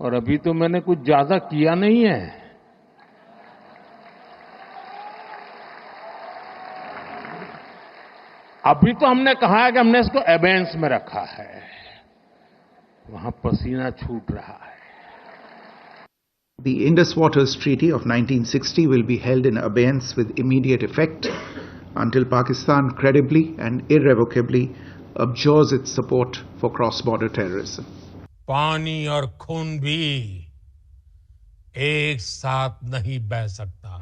और अभी तो मैंने कुछ ज्यादा किया नहीं है। अभी तो हमने कहा है कि हमने इसको एबेंस में रखा है, वहां पसीना छूट रहा है। The Indus Waters Treaty of 1960 will be held in abeyance with immediate effect until Pakistan credibly and irrevocably abjures its support for cross-border terrorism. पानी और खून भी एक साथ नहीं बह सकता।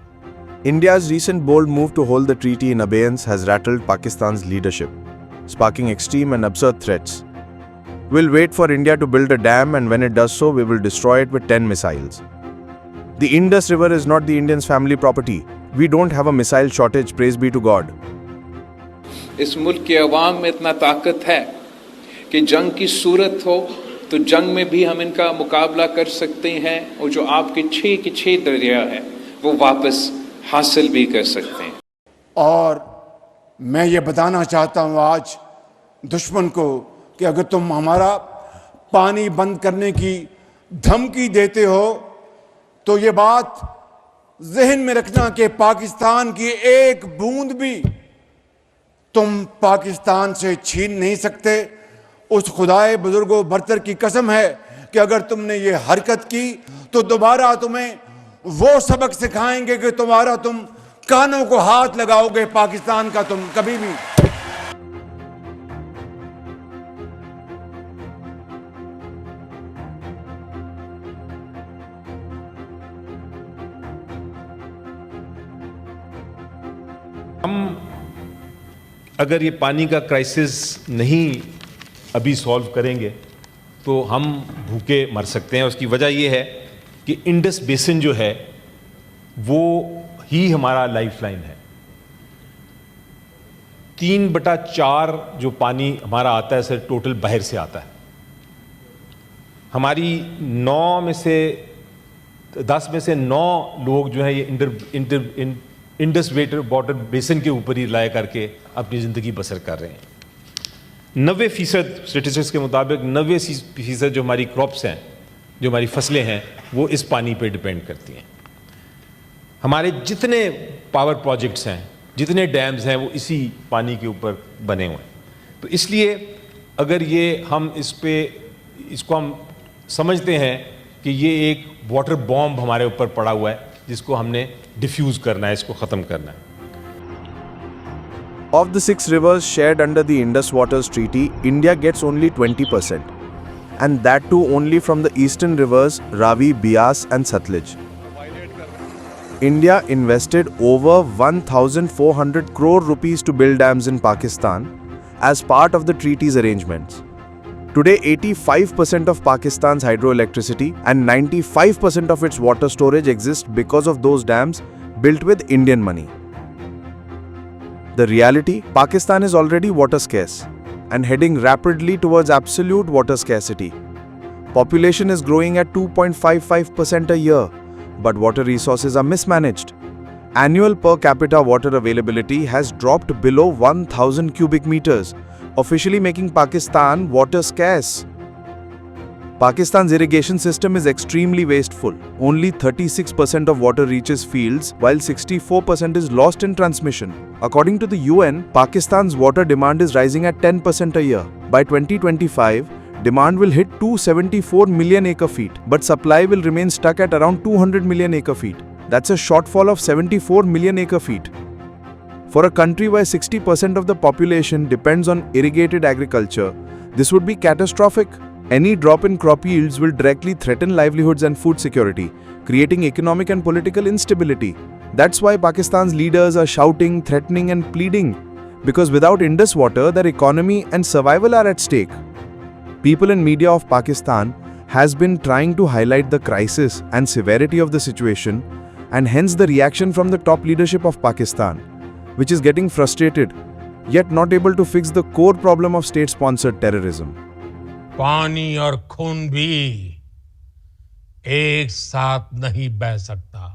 India's recent bold move to hold the treaty in abeyance has rattled Pakistan's leadership, sparking extreme and absurd threats. We'll wait for India to build a dam, and when it does so, we will destroy it with 10 missiles. The Indus River is not the Indians' family property. We don't have a missile shortage, praise be to God. इस मुल्क के अवाम में इतना ताकत है कि जंग की सूरत हो तो जंग में भी हम इनका मुकाबला कर सकते हैं, और जो आपके 6 के 6 दरिया है वो वापस हासिल भी कर सकते हैं। और मैं ये बताना चाहता हूँ आज दुश्मन को कि अगर तुम हमारा पानी बंद करने की धमकी देते हो तो ये बात जहन में रखना कि पाकिस्तान की एक बूंद भी तुम पाकिस्तान से छीन नहीं सकते। उस खुदाए बुजुर्गो बरतर की कसम है कि अगर तुमने ये हरकत की तो दोबारा तुम्हें वो सबक सिखाएंगे कि तुम कानों को हाथ लगाओगे पाकिस्तान का तुम कभी भी। हम अगर ये पानी का क्राइसिस नहीं अभी सॉल्व करेंगे तो हम भूखे मर सकते हैं। उसकी वजह ये है कि इंडस बेसिन जो है वो ही हमारा लाइफलाइन है। 3/4 जो पानी हमारा आता है सर टोटल बाहर से आता है। हमारी 10 में से 9 लोग जो है ये इंडस वाटर बेसिन के ऊपर ही रिलाय करके अपनी ज़िंदगी बसर कर रहे हैं। 90% स्टेटिस्टिक्स के मुताबिक 90% जो हमारी क्रॉप्स हैं, जो हमारी फसलें हैं, वो इस पानी पे डिपेंड करती हैं। हमारे जितने पावर प्रोजेक्ट्स हैं, जितने डैम्स हैं, वो इसी पानी के ऊपर बने हुए हैं। तो इसलिए अगर ये हम इसको हम समझते हैं कि ये एक वाटर बॉम्ब हमारे ऊपर पड़ा हुआ है जिसको हमने डिफ्यूज करना है, इसको खत्म करना है। Of the 6 rivers shared under the Indus Waters Treaty, India gets only 20%, and that too only from the eastern rivers Ravi, Beas and Satluj. India invested over 1,400 crore rupees to build dams in Pakistan as part of the treaty's arrangements. Today, 85% of Pakistan's hydroelectricity and 95% of its water storage exists because of those dams built with Indian money. The reality, Pakistan is already water scarce and heading rapidly towards absolute water scarcity. Population is growing at 2.55% a year, but water resources are mismanaged. Annual per capita water availability has dropped below 1,000 cubic meters, officially making Pakistan water scarce. Pakistan's irrigation system is extremely wasteful. Only 36% of water reaches fields, while 64% is lost in transmission. According to the UN, Pakistan's water demand is rising at 10% a year. By 2025, demand will hit 274 million acre-feet, but supply will remain stuck at around 200 million acre-feet. That's a shortfall of 74 million acre-feet. For a country where 60% of the population depends on irrigated agriculture, this would be catastrophic. Any drop in crop yields will directly threaten livelihoods and food security, creating economic and political instability. That's why Pakistan's leaders are shouting, threatening and pleading, because without Indus water, their economy and survival are at stake. People and media of Pakistan has been trying to highlight the crisis and severity of the situation, and hence the reaction from the top leadership of Pakistan, which is getting frustrated, yet not able to fix the core problem of state-sponsored terrorism. पानी और खून भी एक साथ नहीं बह सकता।